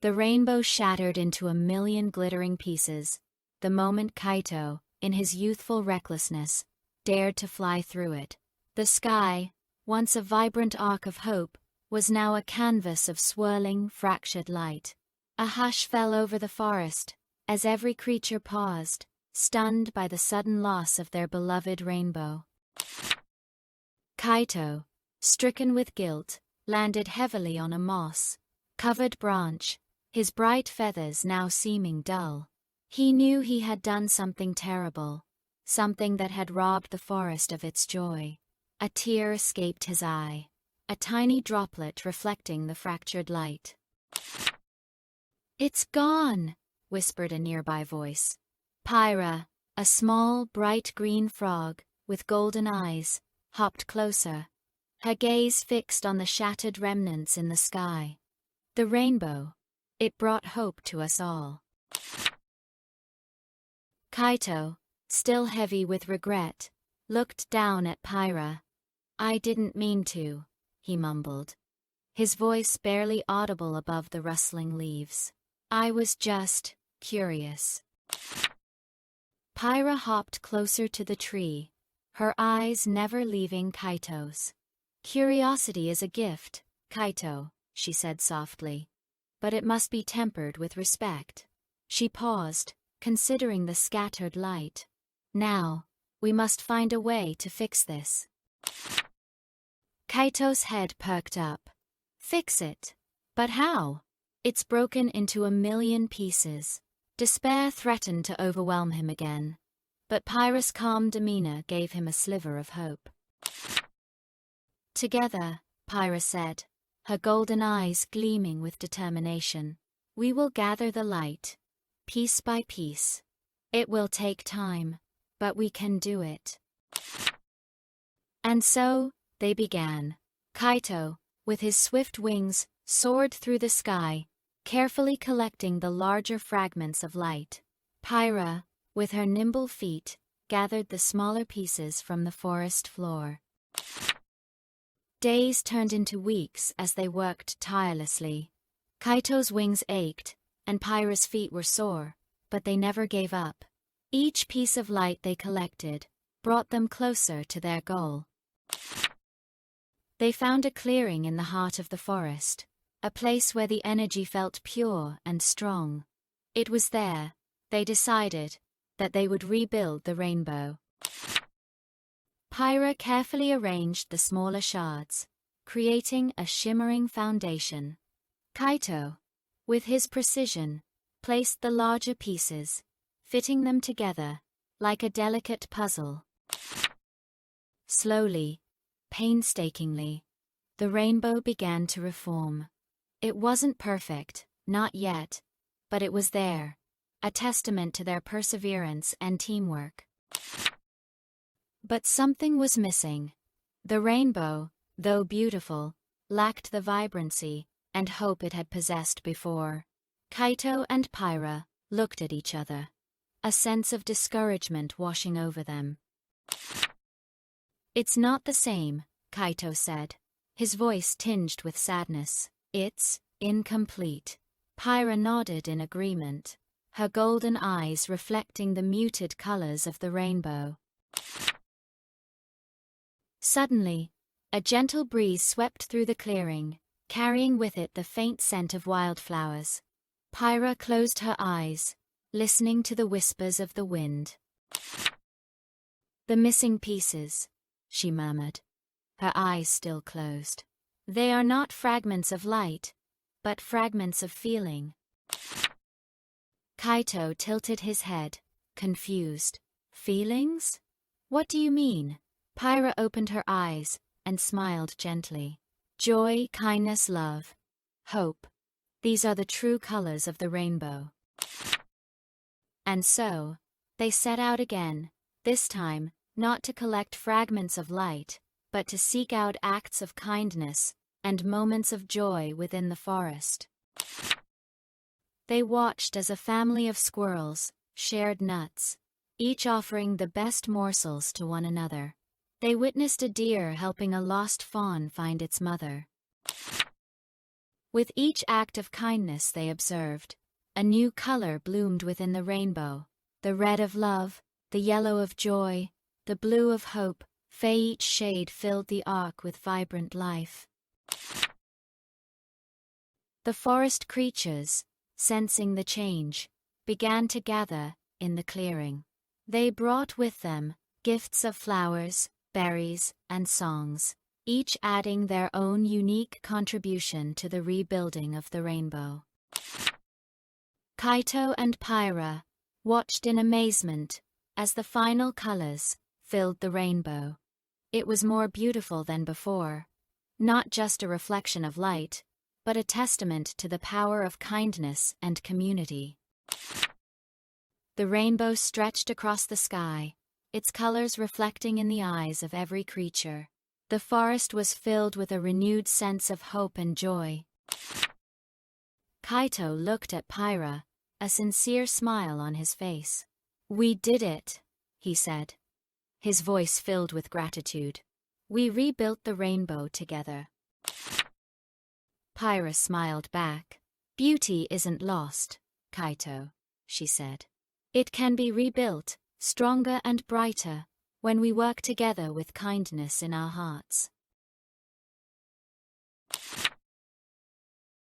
The rainbow shattered into a million glittering pieces, the moment Kaito, in his youthful recklessness, dared to fly through it. The sky, once a vibrant arc of hope, was now a canvas of swirling, fractured light. A hush fell over the forest, as every creature paused, stunned by the sudden loss of their beloved rainbow. Kaito, stricken with guilt, landed heavily on a moss-covered branch, his bright feathers now seeming dull. He knew he had done something terrible, something that had robbed the forest of its joy. A tear escaped his eye, a tiny droplet reflecting the fractured light. "It's gone," whispered a nearby voice. Pira, a small, bright green frog, with golden eyes, hopped closer, her gaze fixed on the shattered remnants in the sky. The rainbow. It brought hope to us all. Kaito, still heavy with regret, looked down at Pira. "I didn't mean to," he mumbled, his voice barely audible above the rustling leaves. "I was just curious." Pira hopped closer to the tree, her eyes never leaving Kaito's. "Curiosity is a gift, Kaito," she said softly. "But it must be tempered with respect." She paused, considering the scattered light. "Now, we must find a way to fix this." Kaito's head perked up. "Fix it? But how? It's broken into a million pieces." Despair threatened to overwhelm him again, but Pira's calm demeanor gave him a sliver of hope. "Together," Pira said, her golden eyes gleaming with determination, "we will gather the light, piece by piece. It will take time, but we can do it." And so, they began. Kaito, with his swift wings, soared through the sky, carefully collecting the larger fragments of light. Pira, with her nimble feet, gathered the smaller pieces from the forest floor. Days turned into weeks as they worked tirelessly. Kaito's wings ached, and Pira's feet were sore, but they never gave up. Each piece of light they collected brought them closer to their goal. They found a clearing in the heart of the forest, a place where the energy felt pure and strong. It was there, they decided, that they would rebuild the rainbow. Pira carefully arranged the smaller shards, creating a shimmering foundation. Kaito, with his precision, placed the larger pieces, fitting them together, like a delicate puzzle. Slowly, painstakingly, the rainbow began to reform. It wasn't perfect, not yet, but it was there, a testament to their perseverance and teamwork. But something was missing. The rainbow, though beautiful, lacked the vibrancy and hope it had possessed before. Kaito and Pira looked at each other, a sense of discouragement washing over them. "It's not the same," Kaito said, his voice tinged with sadness. "It's incomplete." Pira nodded in agreement, her golden eyes reflecting the muted colors of the rainbow. Suddenly, a gentle breeze swept through the clearing, carrying with it the faint scent of wildflowers. Pira closed her eyes, listening to the whispers of the wind. "The missing pieces," she murmured, her eyes still closed. "They are not fragments of light, but fragments of feeling." Kaito tilted his head, confused. "Feelings? What do you mean?" Pira opened her eyes and smiled gently. "Joy, kindness, love, hope. These are the true colors of the rainbow." And so, they set out again, this time, not to collect fragments of light, but to seek out acts of kindness and moments of joy within the forest. They watched as a family of squirrels shared nuts, each offering the best morsels to one another. They witnessed a deer helping a lost fawn find its mother. With each act of kindness they observed, a new color bloomed within the rainbow, the red of love, the yellow of joy, the blue of hope. Each shade filled the arc with vibrant life. The forest creatures, sensing the change, began to gather in the clearing. They brought with them gifts of flowers, berries, and songs, each adding their own unique contribution to the rebuilding of the rainbow. Kaito and Pira watched in amazement as the final colors filled the rainbow. It was more beautiful than before, not just a reflection of light, but a testament to the power of kindness and community. The rainbow stretched across the sky, its colors reflecting in the eyes of every creature. The forest was filled with a renewed sense of hope and joy. Kaito looked at Pira, a sincere smile on his face. "We did it," he said, his voice filled with gratitude. "We rebuilt the rainbow together." Pira smiled back. "Beauty isn't lost, Kaito," she said. "It can be rebuilt, stronger and brighter, when we work together with kindness in our hearts."